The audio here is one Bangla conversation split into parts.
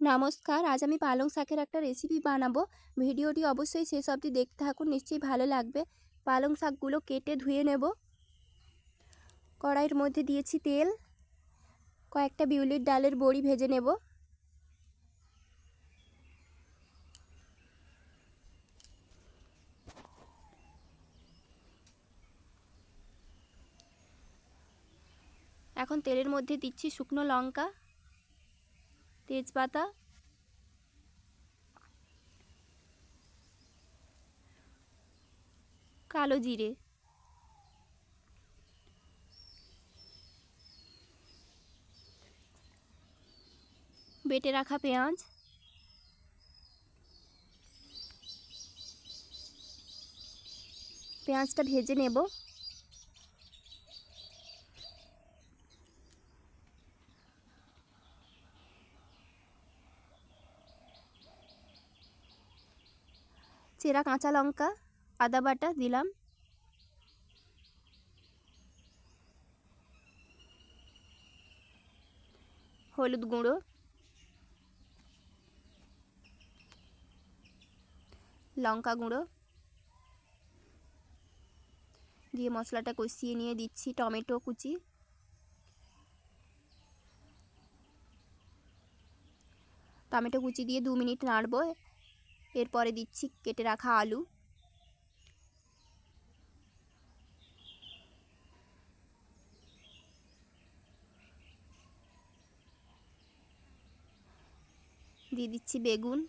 নমস্কার, আজ আমি পালং শাকের একটা রেসিপি বানাবো। ভিডিওটি অবশ্যই শেষ অবধি দেখতে থাকুন, নিশ্চয়ই ভালো লাগবে। পালং শাকগুলো কেটে ধুয়ে নেব। কড়াইয়ের মধ্যে দিয়েছি তেল, কয়েকটা বিউলির ডালের বড়ি ভেজে নেব। এখন তেলের মধ্যে দিচ্ছি শুকনো লঙ্কা, তেজপাতা, কালো জিরে, বেটে রাখা পেঁয়াজ, পেঁয়াজটা ভেজে নেব। চেরা কাঁচা লঙ্কা, আদা বাটা দিলাম, হলুদ গুঁড়ো, লঙ্কা গুঁড়ো দিয়ে মশলাটা কষিয়ে নিয়ে দিচ্ছি টমেটো কুচি, টমেটো কুচি দিয়ে 2 মিনিট নাড়ব। এরপরে দিচ্ছি কেটে রাখা আলু, দিয়ে দিচ্ছি বেগুন,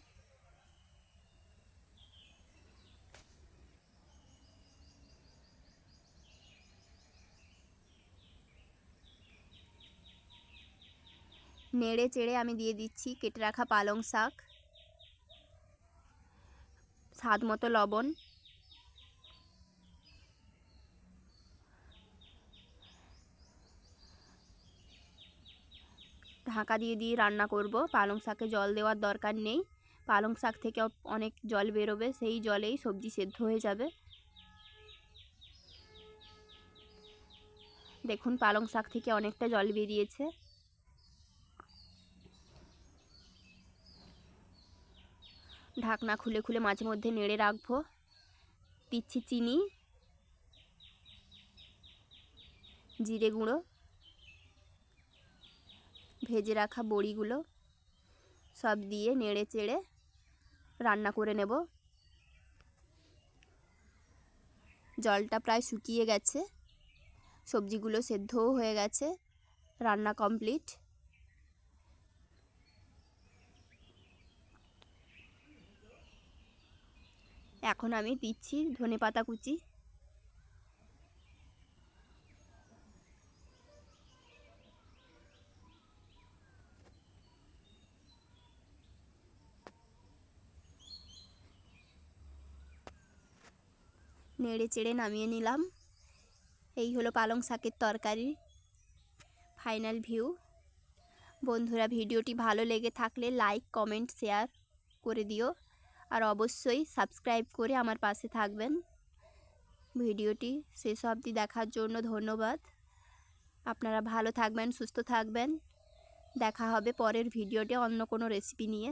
নেড়ে চেড়ে আমি দিয়ে দিচ্ছি কেটে রাখা পালং শাক, স্বাদ মতো লবণ, ঢাকা দিয়ে দিয়ে রান্না করব। পালং শাকে জল দেওয়ার দরকার নেই, পালং শাক থেকে অনেক জল বেরোবে, সেই জলেই সবজি সেদ্ধ হয়ে যাবে। দেখুন পালং শাক থেকে অনেকটা জল বেরিয়েছে। ঢাকনা খুলে খুলে মাঝে মধ্যে নেড়ে রাখবো। দিচ্ছি চিনি, জিরে গুঁড়ো, ভেজে রাখা বড়িগুলো সব দিয়ে নেড়ে চেড়ে রান্না করে নেব। জলটা প্রায় শুকিয়ে গেছে, সবজিগুলো সেদ্ধও হয়ে গেছে, রান্না কমপ্লিট। এখন আমি দিচ্ছি ধনেপাতা কুচি, নেড়ে চেড়ে নামিয়ে নিলাম। এই হলো পালং শাকের তরকারি ফাইনাল ভিউ। বন্ধুরা, ভিডিওটি ভালো লেগে থাকলে লাইক, কমেন্ট, শেয়ার করে দিও, আর অবশ্যই সাবস্ক্রাইব করে আমার পাশে থাকবেন। ভিডিওটি শেষ অবধি দেখার জন্য ধন্যবাদ। আপনারা ভালো থাকবেন, সুস্থ থাকবেন। দেখা হবে পরের ভিডিওতে অন্য কোনো রেসিপি নিয়ে।